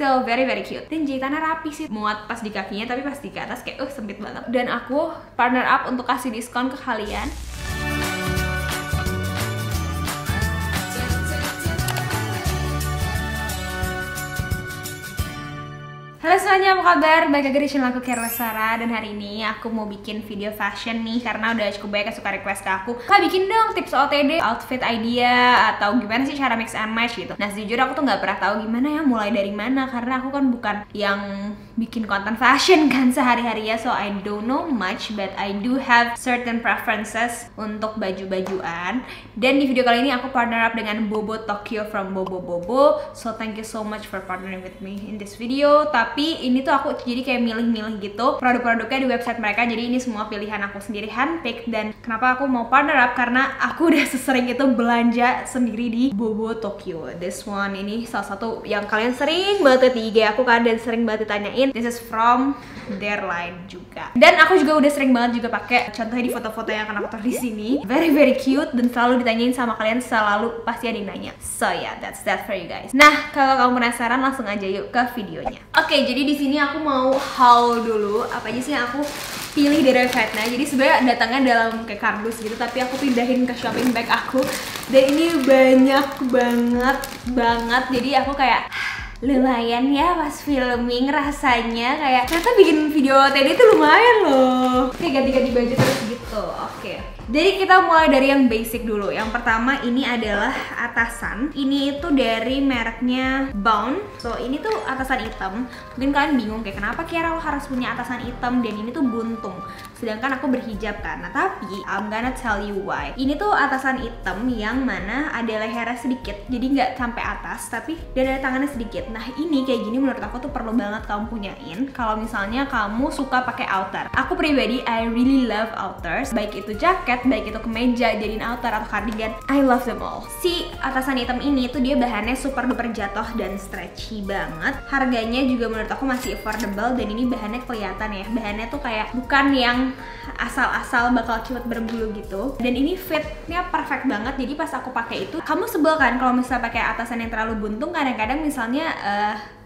still very cute. Dan jahitannya rapi sih, muat pas di kakinya tapi pas di atas kayak sempit banget. Dan aku partner up untuk kasih diskon ke kalian. Halo semuanya, apa kabar? Balik lagi di channel aku Careless Sarah. Dan hari ini aku mau bikin video fashion nih, karena udah cukup banyak yang suka request ke aku, Kak bikin dong tips OTD, outfit idea, atau gimana sih cara mix and match gitu. Nah sejujurnya aku tuh gak pernah tahu gimana ya, mulai dari mana, karena aku kan bukan yang bikin konten fashion kan sehari-hari ya. So I don't know much, but I do have certain preferences untuk baju-bajuan. Dan di video kali ini aku partner up dengan Bobo Tokyo from Bobo Bobo. So thank you so much for partnering with me in this video. Tapi ini tuh aku jadi kayak milih-milih gitu produk-produknya di website mereka. Jadi ini semua pilihan aku sendiri, handpicked. Dan kenapa aku mau partner up, karena aku udah sesering itu belanja sendiri di Bobo Tokyo. This one ini salah satu yang kalian sering banget di IG aku kan, dan sering banget ditanyain. This is from their line juga. Dan aku juga udah sering banget juga pakai, contohnya di foto-foto yang akan aku taruh di sini. Very cute, dan selalu ditanyain sama kalian, selalu pasti ada yang nanya. So yeah, that's that for you guys. Nah, kalau kamu penasaran, langsung aja yuk ke videonya. Oke, jadi di sini aku mau haul dulu apa aja sih yang aku pilih dari website-nya. Jadi sebenarnya datangnya dalam kayak kardus gitu, tapi aku pindahin ke shopping bag aku. Dan ini banyak banget. Jadi aku kayak lumayan ya pas filming, rasanya kayak ternyata bikin video TD itu lumayan loh. Kayak ganti-ganti baju terus gitu. Oke. Jadi kita mulai dari yang basic dulu. Yang pertama ini adalah atasan. Ini itu dari mereknya Bound. So ini tuh atasan hitam. Mungkin kalian bingung kayak kenapa Kiara lo harus punya atasan hitam dan ini tuh buntung. Sedangkan aku berhijab kan. Nah tapi I'm gonna tell you why. Ini tuh atasan hitam yang mana ada lehernya sedikit. Jadi nggak sampai atas, tapi dan ada tangannya sedikit. Nah ini kayak gini menurut aku tuh perlu banget kamu punyain kalau misalnya kamu suka pakai outer. Aku pribadi I really love outers. Baik itu jaket, baik itu kemeja, jadiin outer atau cardigan, I love them all. Si atasan hitam ini tuh dia bahannya super duper jatuh dan stretchy banget. Harganya juga menurut aku masih affordable, dan ini bahannya kelihatan ya. Bahannya tuh kayak bukan yang asal-asal bakal cepet berbulu gitu. Dan ini fitnya perfect banget. Jadi pas aku pakai itu, kamu sebel kan kalau misalnya pakai atasan yang terlalu buntung. Kadang-kadang misalnya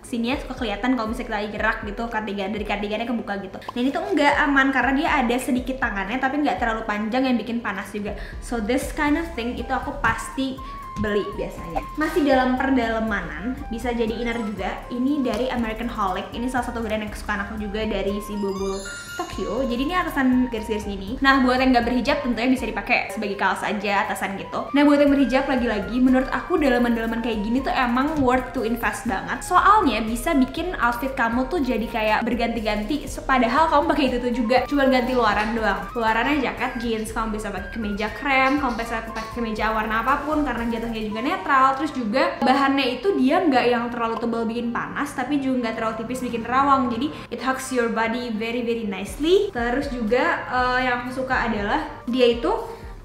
sininya suka kelihatan kalau misalnya kita lagi gerak gitu, dari kardigannya kebuka gitu. Dan itu enggak, aman karena dia ada sedikit tangannya tapi nggak terlalu panjang yang bikin panas juga. So this kind of thing itu aku pasti beli biasanya. Masih dalam perdalemanan, bisa jadi inner juga. Ini dari American Holic. Ini salah satu brand yang kesukaan aku juga dari si Bobo Tokyo. Jadi ini atasan garis-garis gini. Nah buat yang nggak berhijab tentunya bisa dipakai sebagai kaos aja, atasan gitu. Nah buat yang berhijab lagi-lagi, menurut aku dalaman-dalaman kayak gini tuh emang worth to invest banget. Soalnya bisa bikin outfit kamu tuh jadi kayak berganti-ganti. Padahal kamu pakai itu tuh juga, cuma ganti luaran doang. Luarannya jaket jeans, kamu bisa pakai kemeja krem, kamu bisa pakai kemeja warna apapun karena jatuhnya juga netral. Terus juga bahannya itu dia nggak yang terlalu tebal bikin panas, tapi juga nggak terlalu tipis bikin rawang. Jadi it hugs your body very nicely. Terus juga yang aku suka adalah dia itu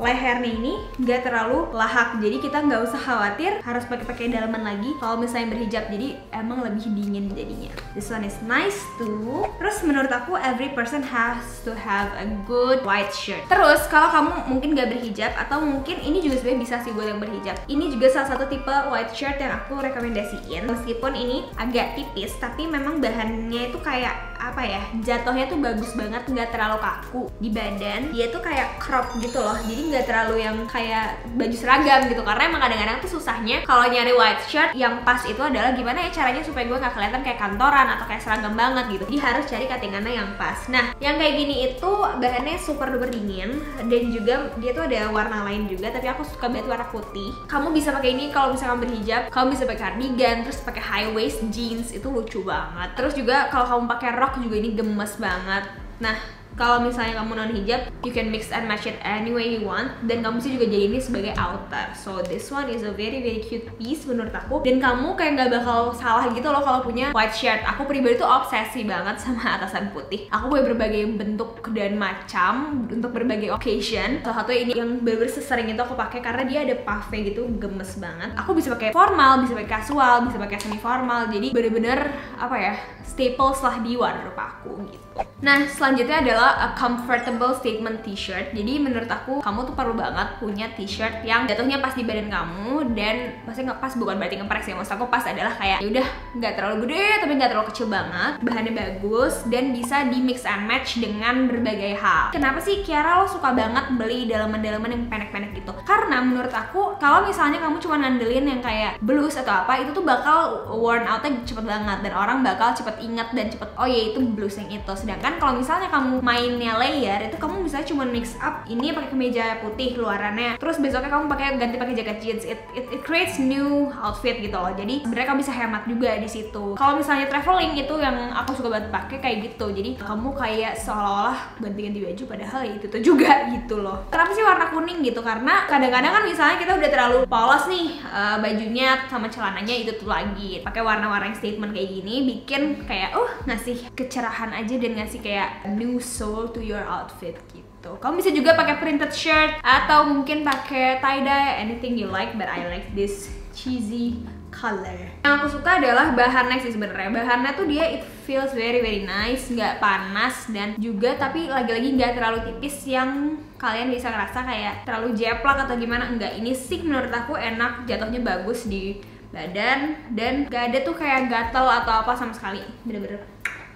lehernya ini nggak terlalu lahak, jadi kita nggak usah khawatir harus pakai dalaman lagi kalau misalnya berhijab. Jadi emang lebih dingin jadinya. This one is nice too. Terus menurut aku every person has to have a good white shirt. Terus kalau kamu mungkin nggak berhijab, atau mungkin ini juga sebenarnya bisa sih buat yang berhijab, ini juga salah satu tipe white shirt yang aku rekomendasiin. Meskipun ini agak tipis, tapi memang bahannya itu kayak apa ya, jatuhnya tuh bagus banget, nggak terlalu kaku di badan. Dia tuh kayak crop gitu loh, jadi nggak terlalu yang kayak baju seragam gitu. Karena emang kadang-kadang tuh susahnya kalau nyari white shirt yang pas itu adalah gimana ya caranya supaya gue nggak kelihatan kayak kantoran atau kayak seragam banget gitu. Jadi harus cari cuttingannya yang pas. Nah yang kayak gini itu bahannya super duper dingin, dan juga dia tuh ada warna lain juga, tapi aku suka banget warna putih. Kamu bisa pakai ini kalau misalnya kamu berhijab, kamu bisa pakai cardigan, terus pakai high waist jeans, itu lucu banget. Terus juga kalau kamu pakai rok juga ini gemes banget. Nah kalau misalnya kamu non hijab, you can mix and match it any way you want, dan kamu sih juga jadi ini sebagai outer. So this one is a very cute piece menurut aku, dan kamu kayak nggak bakal salah gitu loh kalau punya white shirt. Aku pribadi tuh obsesi banget sama atasan putih. Aku punya berbagai bentuk dan macam untuk berbagai occasion. Salah satu ini yang bener-bener sesering itu aku pakai karena dia ada puffnya gitu, gemes banget. Aku bisa pakai formal, bisa pakai casual, bisa pakai semi formal. Jadi bener-bener apa ya, staples lah di wardrobe aku gitu. Nah selanjutnya adalah adalah a comfortable statement t-shirt. Jadi menurut aku kamu tuh perlu banget punya t-shirt yang jatuhnya pas di badan kamu, dan maksudnya nggak pas bukan berarti ngepres ya, maksud aku pas adalah kayak yaudah nggak terlalu gede tapi nggak terlalu kecil banget, bahannya bagus dan bisa di mix and match dengan berbagai hal. Kenapa sih Kiara lo suka banget beli dalaman-dalaman yang pendek-pendek gitu? Karena menurut aku kalau misalnya kamu cuma ngandelin yang kayak blus atau apa, itu tuh bakal worn out-nya cepet banget dan orang bakal cepet ingat dan cepet oh ya itu blus yang itu. Sedangkan kalau misalnya kamu mainnya layer, itu kamu bisa cuma mix up ini pakai kemeja putih luarannya, terus besoknya kamu ganti pakai jaket jeans, it creates new outfit gitu loh. Jadi sebenarnya kamu bisa hemat juga di situ. Kalau misalnya traveling itu yang aku suka banget pakai kayak gitu, jadi kamu kayak seolah-olah ganti-ganti baju padahal ya itu tuh juga gitu loh. Kenapa sih warna kuning gitu? Karena kadang-kadang kan misalnya kita udah terlalu polos nih bajunya sama celananya, itu tuh lagi pakai warna-warna yang statement kayak gini bikin kayak ngasih kecerahan aja dan ngasih kayak new soul to your outfit gitu. Kamu bisa juga pakai printed shirt atau mungkin pakai tie dye, anything you like, but I like this cheesy color. Yang aku suka adalah bahannya sih sebenarnya. Bahannya tuh dia it feels very nice, nggak panas dan juga tapi lagi-lagi nggak terlalu tipis yang kalian bisa ngerasa kayak terlalu jeplak atau gimana. Enggak, ini sih menurut aku enak, jatuhnya bagus di badan dan gak ada tuh kayak gatel atau apa sama sekali. Bener-bener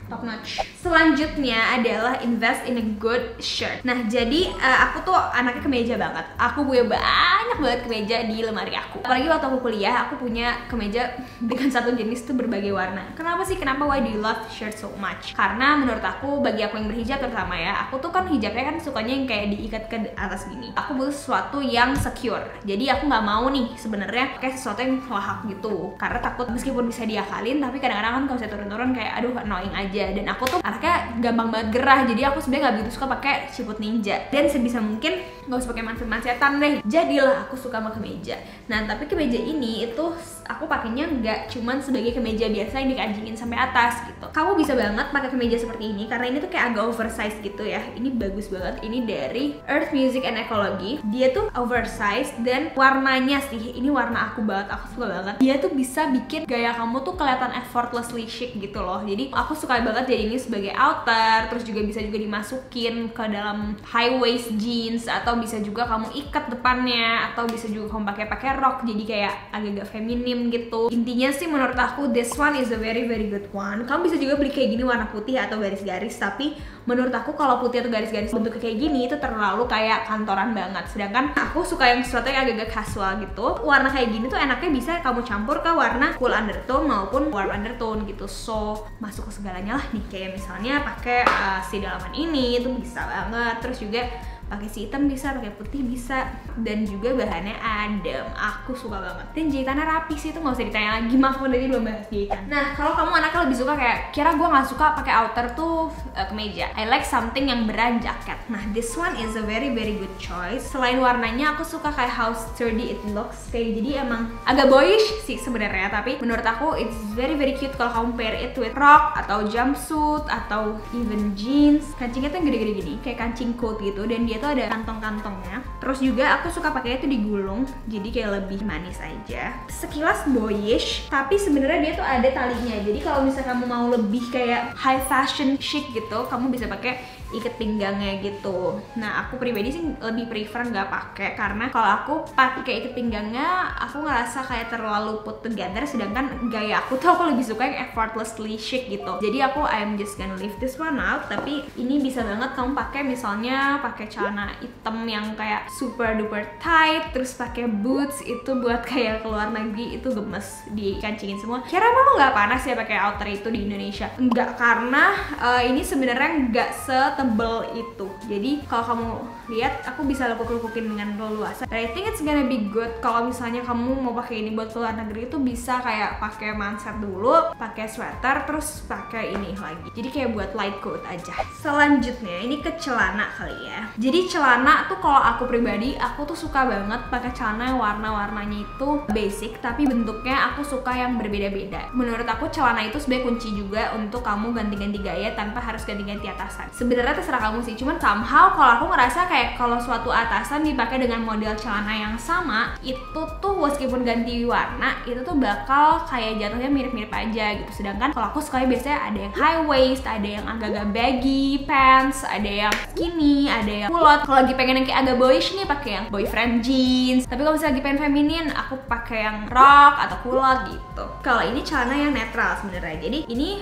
top notch. Selanjutnya adalah invest in a good shirt. Nah, jadi aku tuh anaknya kemeja banget. Aku punya banyak banget kemeja di lemari aku. Apalagi waktu aku kuliah, aku punya kemeja dengan satu jenis tuh berbagai warna. Kenapa sih? Kenapa? Why do you love shirt so much? Karena menurut aku, bagi aku yang berhijab terutama ya, aku tuh kan hijabnya kan sukanya yang kayak diikat ke atas gini. Aku butuh sesuatu yang secure. Jadi aku nggak mau nih sebenarnya kayak sesuatu yang lahap gitu. Karena takut meskipun bisa diakalin, tapi kadang-kadang kan kalau saya turun-turun kayak aduh annoying aja. Dan aku tuh anaknya gampang banget gerah, jadi aku sebenarnya nggak begitu suka pakai siput ninja, dan sebisa mungkin nggak usah pakai manset-mansetan deh. Jadilah aku suka sama kemeja. Nah, tapi kemeja ini itu aku pakainya nggak cuman sebagai kemeja biasa yang dikancingin sampai atas gitu. Kamu bisa banget pakai kemeja seperti ini karena ini tuh kayak agak oversize gitu ya. Ini bagus banget, ini dari Earth Music and Ecology. Dia tuh oversize dan warnanya sih ini warna aku banget, aku suka banget. Dia tuh bisa bikin gaya kamu tuh kelihatan effortlessly chic gitu loh. Jadi aku suka banget jadi ini sebagai outer, terus juga bisa juga dimasukin ke dalam high waist jeans, atau bisa juga kamu ikat depannya, atau bisa juga kamu pakai rok jadi kayak agak-agak feminim gitu. Intinya sih menurut aku this one is a very good one. Kamu bisa juga beli kayak gini warna putih atau garis-garis, tapi menurut aku kalau putih atau garis-garis bentuknya kayak gini itu terlalu kayak kantoran banget. Sedangkan aku suka yang sesuatu yang agak-agak casual gitu. Warna kayak gini tuh enaknya bisa kamu campur ke warna cool undertone maupun warm undertone gitu. So masuk ke segalanya lah nih, kayak misalnya pakai si dalaman ini itu bisa banget, terus juga pakai si hitam bisa, pakai putih bisa, dan juga bahannya adem. Aku suka banget. Dan jahitannya rapi sih, itu nggak usah ditanya lagi. Maaf aku tadi belum bahas jahitan. Nah, kalau kamu anaknya lebih suka kayak Kira gue nggak suka pakai outer tuh kemeja. I like something yang beran jaket. Nah, this one is a very good choice. Selain warnanya, aku suka kayak how sturdy it looks. Kayak jadi emang agak boyish sih sebenarnya, tapi menurut aku it's very cute kalau kamu pair it with rok atau jumpsuit atau even jeans. Kancingnya tuh gede-gede gini, kayak kancing coat gitu, dan dia tuh ada kantong-kantongnya. Terus juga aku suka pakainya tuh digulung, jadi kayak lebih manis aja. Sekilas boyish, tapi sebenarnya dia tuh ada talinya. Jadi kalau misalnya kamu mau lebih kayak high fashion chic gitu, kamu bisa pakai ikat pinggangnya gitu. Nah, aku pribadi sih lebih prefer nggak pakai, karena kalau aku pakai ikat pinggangnya aku ngerasa kayak terlalu put together, sedangkan gaya aku tuh aku lebih suka yang effortlessly chic gitu. Jadi aku I'm just gonna leave this one out. Tapi ini bisa banget kamu pakai, misalnya pakai celana hitam yang kayak super duper tight, terus pakai boots itu buat kayak keluar negeri itu gemes, dikancingin semua. Kira emang lo nggak panas ya pakai outer itu di Indonesia? Enggak, karena ini sebenarnya nggak setebel itu. Jadi kalau kamu lihat, aku bisa lepuk-lepukin dengan leluasa. But I think it's gonna be good kalau misalnya kamu mau pakai ini buat keluar negeri, itu bisa kayak pakai manset dulu, pakai sweater, terus pakai ini lagi. Jadi kayak buat light coat aja. Selanjutnya ini ke celana kali ya. Jadi celana tuh kalau aku pribadi, aku tuh suka banget pakai celana yang warna-warnanya itu basic, tapi bentuknya aku suka yang berbeda-beda. Menurut aku celana itu sebenarnya kunci juga untuk kamu ganti-ganti gaya tanpa harus ganti-ganti atasan. Sebenarnya sebenarnya terserah kamu sih, cuman somehow kalau aku ngerasa kayak kalau suatu atasan dipakai dengan model celana yang sama, itu tuh meskipun ganti warna itu tuh bakal kayak jatuhnya mirip-mirip aja gitu. Sedangkan kalau aku sukanya biasanya ada yang high waist, ada yang agak-agak baggy pants, ada yang skinny, ada yang kulot. Kalau lagi pengen yang kayak agak boyish nih pakai yang boyfriend jeans, tapi kalau misalnya lagi pengen feminin aku pakai yang rok atau kulot gitu. Kalau ini celana yang netral sebenarnya, jadi ini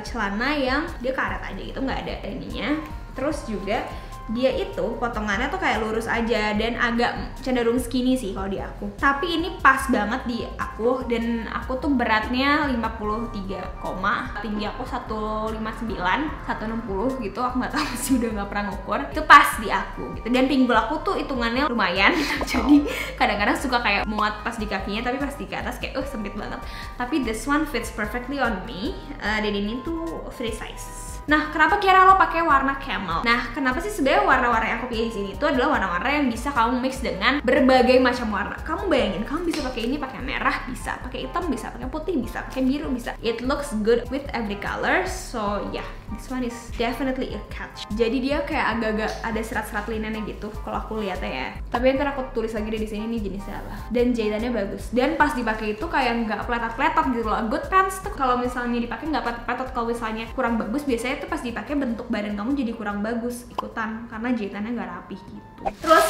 celana yang dia karet aja gitu, nggak ada ininya. Terus juga dia itu potongannya tuh kayak lurus aja dan agak cenderung skinny sih kalau di aku. Tapi ini pas banget di aku, dan aku tuh beratnya 53, tinggi aku 159, 160 gitu. Aku nggak tahu sih, udah nggak pernah ngukur. Itu pas di aku gitu. Dan pinggul aku tuh hitungannya lumayan. Jadi kadang-kadang suka kayak muat pas di kakinya, tapi pas di atas kayak sempit banget. Tapi this one fits perfectly on me. Dan ini tuh free size. Nah, kenapa kira lo pakai warna camel? Nah, kenapa sih sebenarnya warna-warna yang aku pilih di sini itu adalah warna-warna yang bisa kamu mix dengan berbagai macam warna. Kamu bayangin, kamu bisa pakai ini, pakai merah bisa, pakai hitam bisa, pakai putih bisa, pakai biru bisa. It looks good with every color. So yeah, this one is definitely a catch. Jadi dia kayak agak-agak ada serat-serat linennya gitu kalau aku lihatnya ya. Tapi ntar aku tulis lagi deh di sini nih jenisnya apa. Dan jahitannya bagus. Dan pas dipakai itu kayak nggak pletot-pletot gitu loh. Good pants tuh kalau misalnya dipakai nggak pletot-pletot. Kalau misalnya kurang bagus, biasanya itu pas dipakai bentuk badan kamu jadi kurang bagus ikutan karena jahitannya nggak rapih gitu. Terus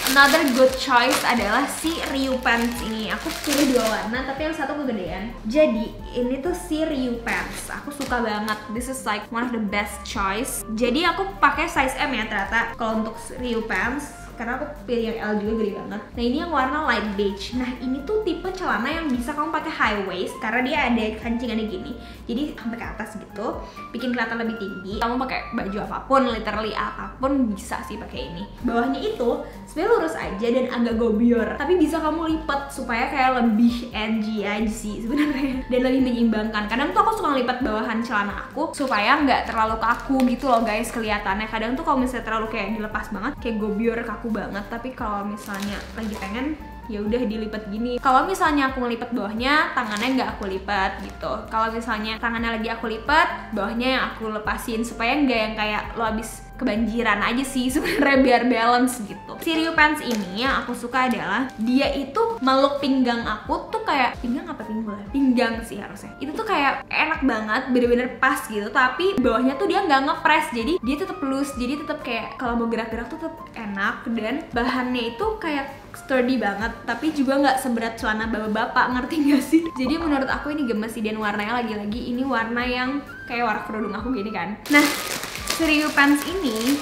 another good choice adalah si Ryu pants ini. Aku pilih dua warna tapi yang satu kegedean. Jadi ini tuh si Ryu pants. Aku suka banget. This is like one of the best choice. Jadi aku pakai size M ya ternyata kalau untuk Ryu pants, karena aku pilih yang L juga gede banget. Nah ini yang warna light beige. Nah ini tuh tipe celana yang bisa kamu pakai high waist karena dia ada kancingannya gini. Jadi sampai ke atas gitu, bikin kelihatan lebih tinggi. Kamu pakai baju apapun, literally apapun bisa sih pakai ini. Bawahnya itu sebenarnya lurus aja dan agak gobior, tapi bisa kamu lipat supaya kayak lebih edgy aja sih sebenarnya dan lebih menyeimbangkan. Kadang tuh aku suka ngelipat bawahan celana aku supaya nggak terlalu kaku gitu loh guys kelihatannya. Kadang tuh kalau misalnya terlalu kayak dilepas banget, kayak gobior kaku banget. Tapi kalau misalnya lagi pengen, ya udah dilipat gini. Kalau misalnya aku ngelipat bawahnya, tangannya nggak aku lipat gitu. Kalau misalnya tangannya lagi aku lipat, bawahnya yang aku lepasin supaya nggak yang kayak lo abis kebanjiran aja sih sebenarnya, biar balance gitu. Si Ryu pants ini yang aku suka adalah dia itu meluk pinggang aku tuh kayak pinggang apa pinggul? Pinggang sih harusnya. Itu tuh kayak enak banget, bener-bener pas gitu. Tapi bawahnya tuh dia nggak ngepres, jadi dia tetap loose. Jadi tetap kayak kalau mau gerak-gerak tuh tetap enak, dan bahannya itu kayak sturdy banget, tapi juga nggak seberat celana bapak-bapak, ngerti gak sih? Jadi menurut aku ini gemes sih, dan warnanya lagi-lagi ini warna yang kayak warna kerudung aku gini kan. Nah, Ryu pants ini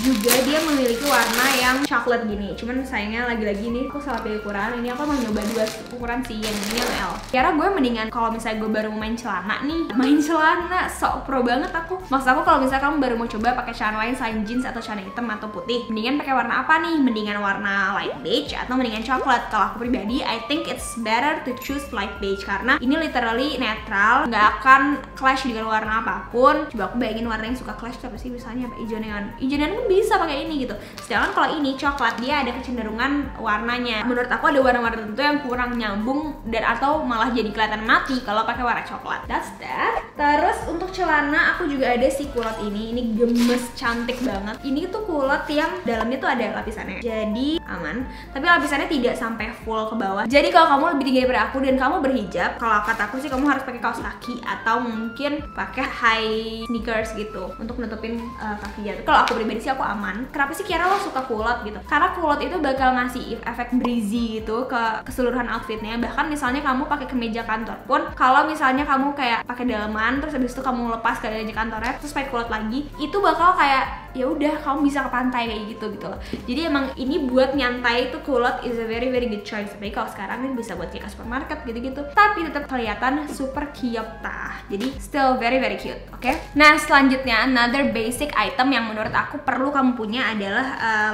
juga dia memiliki warna yang coklat gini. Cuman sayangnya lagi-lagi nih aku salah pilih ukuran. Ini aku mau nyoba dua ukuran sih, yang ini yang L. Kira gue mendingan kalau misalnya gue baru mau main celana nih, main celana sok pro banget aku. Maksud aku kalau misalnya kamu baru mau coba pakai celana lain selain jeans atau celana hitam atau putih, mendingan pakai warna apa nih? Mendingan warna light beige atau mendingan coklat? Kalau aku pribadi, I think it's better to choose light beige karena ini literally netral, nggak akan clash dengan warna apapun. Coba aku bayangin warna yang suka clash apa sih? Misalnya apa? Hijau neon. Hijau neon bisa pakai ini gitu. Sedangkan kalau ini coklat, dia ada kecenderungan warnanya. Menurut aku ada warna-warna tertentu yang kurang nyambung dan atau malah jadi kelihatan mati kalau pakai warna coklat. That's that. Terus untuk celana aku juga ada si kulot ini. Ini gemes, cantik banget. Ini tuh kulot yang dalamnya tuh ada lapisannya. Jadi aman. Tapi lapisannya tidak sampai full ke bawah. Jadi kalau kamu lebih tinggi daripada aku dan kamu berhijab, kalau kata aku sih kamu harus pakai kaos kaki atau mungkin pakai high sneakers gitu untuk nutupin kaki jatuh. Kalau aku pribadi sih aku aman. Kenapa sih kira lo suka kulot gitu? Karena kulot itu bakal ngasih efek breezy gitu ke keseluruhan outfitnya. Bahkan misalnya kamu pakai kemeja kantor pun, kalau misalnya kamu kayak pakai daleman terus habis itu kamu lepas ke kemeja kantornya terus pakai kulot lagi, itu bakal kayak ya udah kamu bisa ke pantai kayak gitu loh. Jadi emang ini buat nyantai, itu kulot is a very very good choice. Tapi kalau sekarang ini bisa buat kayak ke supermarket gitu-gitu, tapi tetap kelihatan super cute tah. Jadi still very very cute. Oke? Nah, selanjutnya another basic item yang menurut aku perlu kamu punya adalah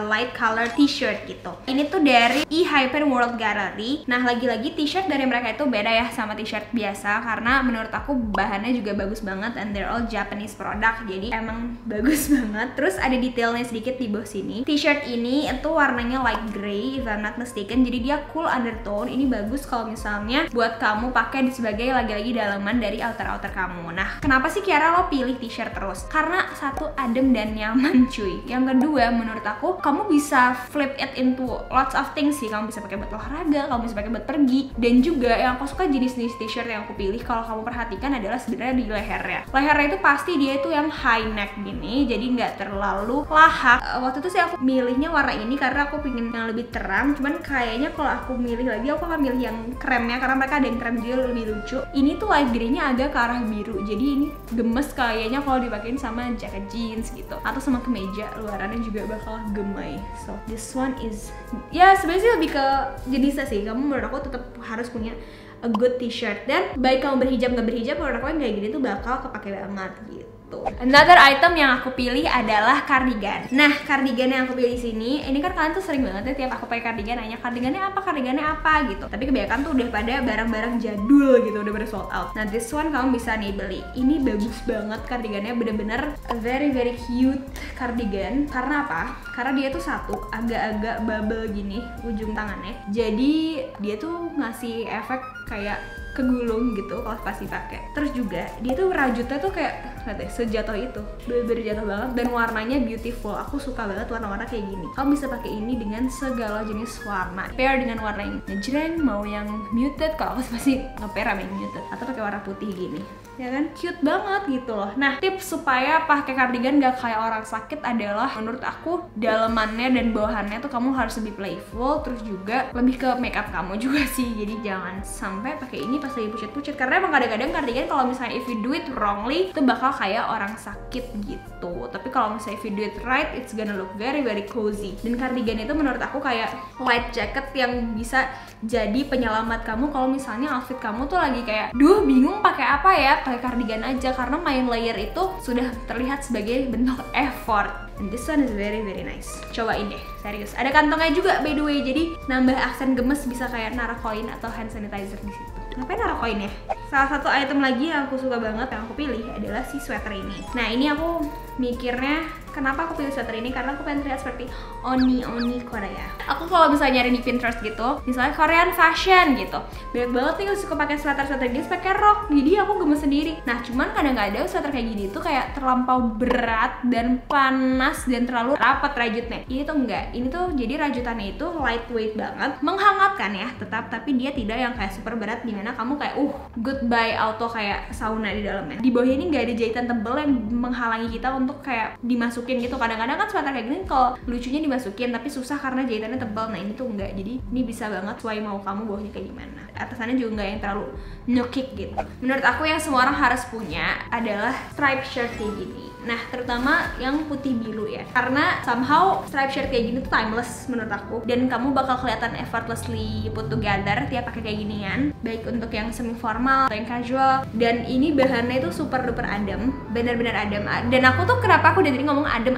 light color t-shirt gitu. Ini tuh dari Hyper World Gallery. Nah, lagi-lagi t-shirt dari mereka itu beda ya sama t-shirt biasa karena menurut aku bahannya juga bagus banget, and they're all Japanese product, jadi emang bagus banget. Terus ada detailnya sedikit di bawah sini. T-shirt ini itu warnanya light gray if I'm not mistaken, jadi dia cool undertone. Ini bagus kalau misalnya buat kamu pakai sebagai lagi-lagi dalaman dari outer kamu. Nah, kenapa sih Kiara lo pilih t-shirt terus? Karena satu, adem dan nyaman cuy. Yang kedua, menurut aku kamu bisa flip it into lots of things sih. Kamu bisa pakai buat olahraga, kamu bisa pakai buat pergi. Dan juga yang aku suka jenis-jenis t-shirt yang aku pilih, kalau kamu perhatikan adalah sebenarnya di lehernya. Lehernya itu pasti dia itu yang high neck gini, jadi nggak terlalu lahak. Waktu itu sih aku milihnya warna ini karena aku pingin yang lebih terang. Cuman kayaknya kalau aku milih lagi, aku akan milih yang kremnya karena mereka ada yang krem juga lebih lucu. Ini tuh light grey-nya agak ke arah biru, jadi ini gemes kayaknya kalau dipakein sama jaket jeans gitu, atau sama kemeja luarannya juga bakal gemai. So this one is, ya sebenarnya sih lebih ke jenisnya sih. Kamu menurut aku tetap harus punya a good t-shirt, dan baik kamu berhijab nggak berhijab, menurut aku yang kayak gini tuh bakal kepake banget gitu. Another item yang aku pilih adalah cardigan. Nah, cardigan yang aku pilih di sini, ini kan kalian tuh sering banget ya tiap aku pakai cardigan nanya cardigannya apa gitu. Tapi kebanyakan tuh udah pada barang-barang jadul gitu, udah pada sold out. Nah, this one kamu bisa nih beli. Ini bagus banget cardigannya, bener-bener very cute cardigan. Karena apa? Karena dia tuh satu agak-agak bubble gini ujung tangannya. Jadi dia tuh ngasih efek kayak kegulung gitu kalau pasti pakai. Terus juga dia tuh rajutnya tuh kayak lihat deh, sejatuh itu, bener-bener jatuh banget, dan warnanya beautiful. Aku suka banget warna-warna kayak gini. Kamu bisa pakai ini dengan segala jenis warna. Pair dengan warna yang ngejreng, mau yang muted. Kalau aku pasti nge-pair sama yang muted, atau pakai warna putih gini, ya kan? Cute banget gitu loh. Nah, tips supaya pakai cardigan gak kayak orang sakit adalah menurut aku dalemannya dan bawahannya tuh kamu harus lebih playful, terus juga lebih ke makeup kamu juga sih. Jadi jangan sampai pakai ini pas lagi pucet-pucet, karena emang kadang-kadang cardigan kalau misalnya if you do it wrongly itu bakal kayak orang sakit gitu. Tapi kalau misalnya if you do it right, it's gonna look very cozy. Dan cardigan itu menurut aku kayak light jacket yang bisa jadi penyelamat kamu kalau misalnya outfit kamu tuh lagi kayak duh bingung pakai apa ya, pakai cardigan aja, karena main layer itu sudah terlihat sebagai bentuk effort. And this one is very nice. Cobain deh, serius. Ada kantongnya juga by the way, jadi nambah aksen gemes, bisa kayak naruh koin atau hand sanitizer di situ. Ngapain naruh koin ya? Salah satu item lagi yang aku suka banget yang aku pilih adalah si sweater ini. Nah, ini aku mikirnya kenapa aku pilih sweater ini, karena aku pengen terlihat seperti Oni Korea. Aku kalau misalnya nyari di Pinterest gitu, misalnya Korean fashion gitu, banyak banget nih suka pakai sweater jeans pakai rok, jadi aku gemes sendiri. Nah, cuman kadang-kadang sweater kayak gini tuh kayak terlampau berat dan panas dan terlalu rapat rajutnya. Ini tuh enggak, ini tuh jadi rajutannya itu lightweight banget, menghangatkan ya tetap, tapi dia tidak yang kayak super berat dimana kamu kayak goodbye auto kayak sauna di dalamnya. Di bawahnya ini nggak ada jahitan tebel yang menghalangi kita untuk kayak dimasukin gitu. Kadang-kadang kan sweater kayak gini kalau lucunya dimasukin tapi susah karena jahitannya tebal. Nah, ini tuh enggak, jadi ini bisa banget sesuai mau kamu bawahnya kayak gimana. Atasannya juga nggak yang terlalu nyokik gitu. Menurut aku yang semua orang harus punya adalah stripe shirt kayak gini. Nah, terutama yang putih biru ya, karena somehow stripe shirt kayak gini tuh timeless menurut aku, dan kamu bakal kelihatan effortlessly put together tiap pakai kayak ginian, baik untuk yang semi formal atau yang casual. Dan ini bahannya itu super duper adem, bener-bener adem. Dan aku tuh kenapa aku dari tadi ngomong adem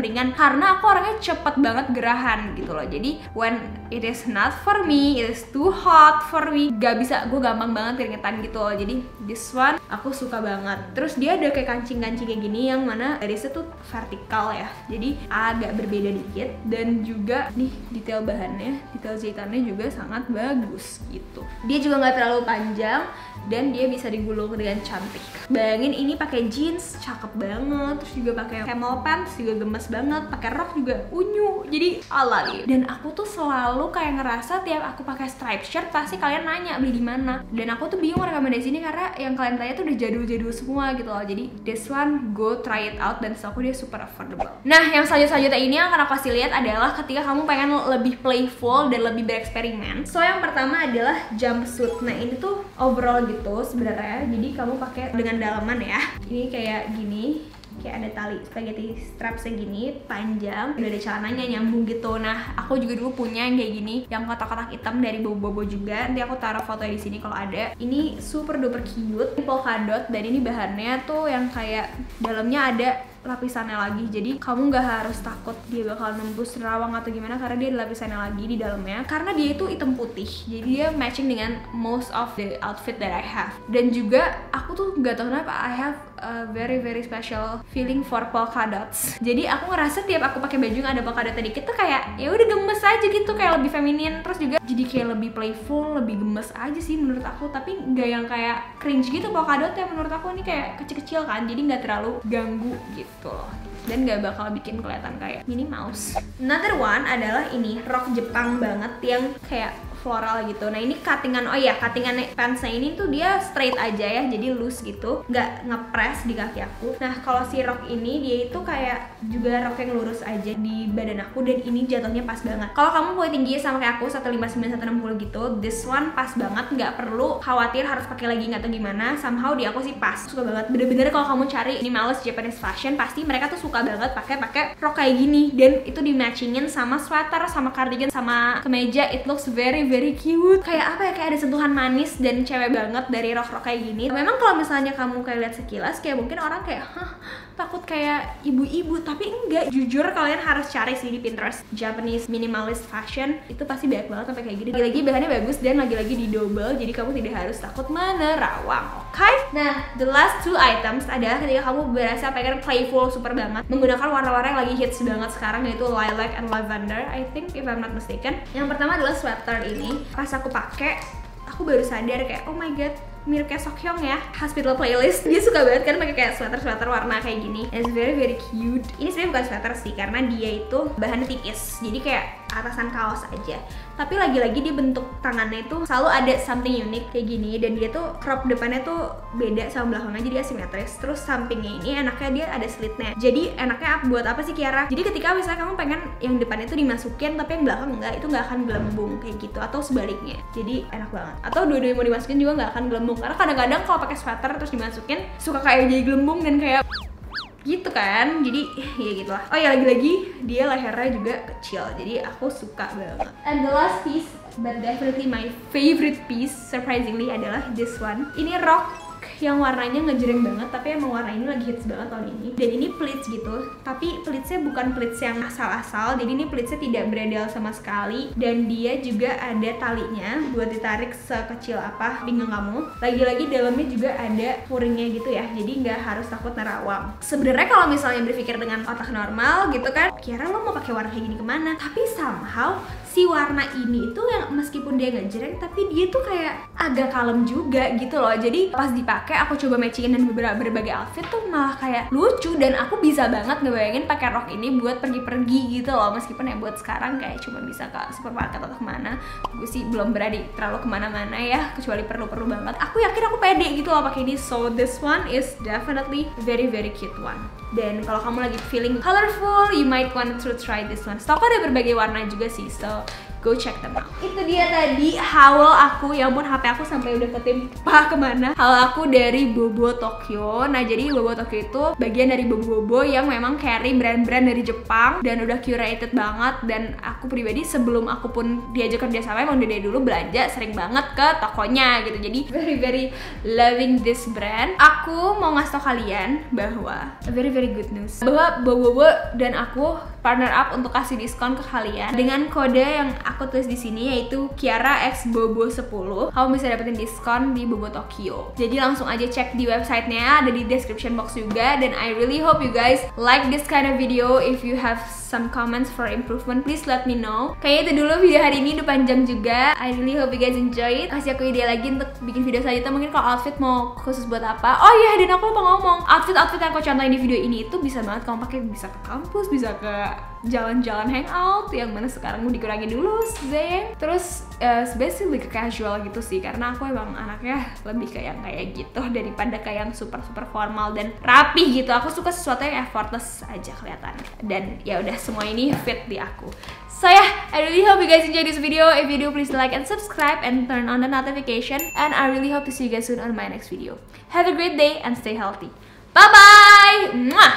ringan, karena aku orangnya cepet banget gerahan gitu loh. Jadi when it is not for me, it is too hot for me, gak bisa, gue gampang banget keringetan gitu loh. Jadi this one aku suka banget. Terus dia ada kayak kancing-kancing kayak gini yang mana garisnya tuh vertikal ya, jadi agak berbeda dikit. Dan juga nih detail bahannya, detail jahitannya juga sangat bagus gitu. Dia juga nggak terlalu panjang dan dia bisa digulung dengan cantik. Bayangin ini pakai jeans cakep banget, terus juga pakai camel pants juga gemes banget, pakai rok juga unyu, jadi ala nih. Dan aku tuh selalu kayak ngerasa tiap aku pakai stripe shirt pasti kalian nanya beli di mana, dan aku tuh bingung rekomendasi ini karena yang kalian tanya tuh udah jadul-jadul semua gitu loh. Jadi this one go try it out, dan aku dia super affordable. Nah, yang selanjutnya ini yang akan aku kasih lihat adalah ketika kamu pengen lebih playful dan lebih bereksperimen. So yang pertama adalah jumpsuit. Nah, ini tuh overall gitu sebenarnya, jadi kamu pakai dengan dalaman ya. Ini kayak gini, kayak ada tali spaghetti strap segini panjang, udah ada celananya nyambung gitu. Nah, aku juga dulu punya yang kayak gini, yang kotak-kotak hitam dari Bobo juga. Nanti aku taruh fotonya di sini kalau ada. Ini super duper cute, polka dot, dan ini bahannya tuh yang kayak dalamnya ada lapisannya lagi, jadi kamu nggak harus takut dia bakal nembus nerawang atau gimana karena dia ada lapisannya lagi di dalamnya, karena dia itu hitam putih, jadi dia matching dengan most of the outfit that I have. Dan juga aku tuh nggak tahu kenapa I have a very special feeling for polka dots. Jadi aku ngerasa tiap aku pakai baju yang ada polka dot dikit tuh kayak ya udah gemes aja gitu, kayak lebih feminin, terus juga jadi kayak lebih playful, lebih gemes aja sih menurut aku. Tapi nggak yang kayak cringe gitu polka dot ya, menurut aku ini kayak kecil-kecil kan, jadi nggak terlalu ganggu gitu loh, dan nggak bakal bikin kelihatan kayak Minnie Mouse. Another one adalah ini rok Jepang banget yang kayak floral gitu. Nah ini cuttingan, oh ya cuttingan pantsnya ini tuh dia straight aja ya, jadi loose gitu, nggak ngepres di kaki aku. Nah kalau si rok ini dia itu kayak juga rok yang lurus aja di badan aku, dan ini jatuhnya pas banget. Kalau kamu punya tinggi sama kayak aku 159 160 gitu, this one pas banget, nggak perlu khawatir harus pakai lagi nggak atau gimana. Somehow di aku sih pas, suka banget. Bener-bener kalau kamu cari minimalist Japanese fashion, pasti mereka tuh suka banget pakai rok kayak gini, dan itu di matchingin sama sweater, sama cardigan, sama kemeja. It looks very cute. Kayak apa ya, kayak ada sentuhan manis dan cewek banget dari rok-rok kayak gini. Memang kalau misalnya kamu kayak lihat sekilas kayak mungkin orang kayak takut kayak ibu-ibu, tapi enggak. Jujur kalian harus cari sih di Pinterest Japanese minimalist fashion, itu pasti banyak banget sampai kayak gini. Lagi-lagi bahannya bagus dan lagi-lagi di double, jadi kamu tidak harus takut menerawang. Oke? Nah, the last two items adalah ketika kamu berasa pengen playful super banget, menggunakan warna-warna yang lagi hits banget sekarang, yaitu lilac and lavender, I think if I'm not mistaken. Yang pertama adalah sweater ini. Pas aku pakai, aku baru sadar kayak oh my god, mirip kayak Sokhyong ya, Hospital Playlist. Dia suka banget kan pakai kayak sweater warna kayak gini. It's very cute. Ini sebenarnya bukan sweater sih, karena dia itu bahannya tipis, jadi kayak atasan kaos aja. Tapi lagi-lagi dia bentuk tangannya itu selalu ada something unik kayak gini, dan dia tuh crop depannya tuh beda sama belakangnya, jadi asimetris. Terus sampingnya ini enaknya dia ada slitnya. Jadi enaknya buat apa sih Kiara? Jadi ketika misalnya kamu pengen yang depannya tuh dimasukin tapi yang belakang enggak, itu nggak akan gelembung kayak gitu, atau sebaliknya. Jadi enak banget. Atau dua-duanya mau dimasukin juga nggak akan gelembung, karena kadang-kadang kalau pakai sweater terus dimasukin suka kayak jadi gelembung dan kayak gitu kan, jadi ya gitulah. Oh ya, lagi-lagi dia lehernya juga kecil, jadi aku suka banget. And the last piece, but definitely my favorite piece surprisingly adalah this one. Ini rok yang warnanya ngejreng banget, tapi emang warna ini lagi hits banget tahun ini. Dan ini pleats gitu, tapi pleatsnya bukan pleats yang asal-asal, jadi ini pleatsnya tidak beredal sama sekali, dan dia juga ada talinya buat ditarik sekecil apa pinggang kamu. Lagi-lagi dalamnya juga ada puringnya gitu ya, jadi nggak harus takut nerawang. Sebenarnya kalau misalnya berpikir dengan otak normal gitu kan, kira lo mau pakai warna kayak gini kemana? Tapi somehow si warna ini itu yang meskipun dia ngejreng, tapi dia tuh kayak agak kalem juga gitu loh. Jadi pas dipakai aku coba matchingin dan berbagai outfit tuh malah kayak lucu, dan aku bisa banget ngebayangin pakai rok ini buat pergi-pergi gitu loh. Meskipun ya buat sekarang kayak cuma bisa ke supermarket atau kemana, gue sih belum berani terlalu kemana-mana ya, kecuali perlu-perlu banget. Aku yakin aku pede gitu loh pakai ini. So this one is definitely very cute one. Dan kalau kamu lagi feeling colorful, you might want to try this one. Stok ada berbagai warna juga sih, so go check them out. Itu dia tadi haul aku, ya ampun HP aku sampai udah ketimpa kemana. Haul aku dari Bobo Tokyo. Nah jadi Bobo Tokyo itu bagian dari Bobo yang memang carry brand-brand dari Jepang dan udah curated banget. Dan aku pribadi sebelum aku pun diajak kerja sama, emang dari dulu belanja sering banget ke tokonya gitu. Jadi very loving this brand. Aku mau ngasih tau kalian bahwa very good news, bahwa Bobo dan aku partner up untuk kasih diskon ke kalian dengan kode yang aku tulis di sini, yaitu Kiara X Bobo 10. Kamu bisa dapetin diskon di Bobo Tokyo. Jadi langsung aja cek di websitenya, ada di description box juga. Dan I really hope you guys like this kind of video. If you have some comments for improvement, please let me know. Kayaknya itu dulu video hari ini, udah panjang juga. I really hope you guys enjoy it. Kasih aku ide lagi untuk bikin video selanjutnya, mungkin kalau outfit mau khusus buat apa. Oh iya, dan aku lupa ngomong, outfit yang aku contohin di video ini itu bisa banget kamu pakai, bisa ke kampus, bisa ke jalan-jalan hangout, yang mana sekarang mau dikurangin dulu sih. Terus sebenarnya lebih ke casual gitu sih, karena aku emang anaknya lebih kayak gitu daripada kayak yang super formal dan rapi gitu. Aku suka sesuatu yang effortless aja kelihatannya, dan ya udah semua ini fit di aku. So yeah, I really hope you guys enjoy this video. If you do, please like and subscribe and turn on the notification, and I really hope to see you guys soon on my next video. Have a great day and stay healthy. Bye bye. Mwah!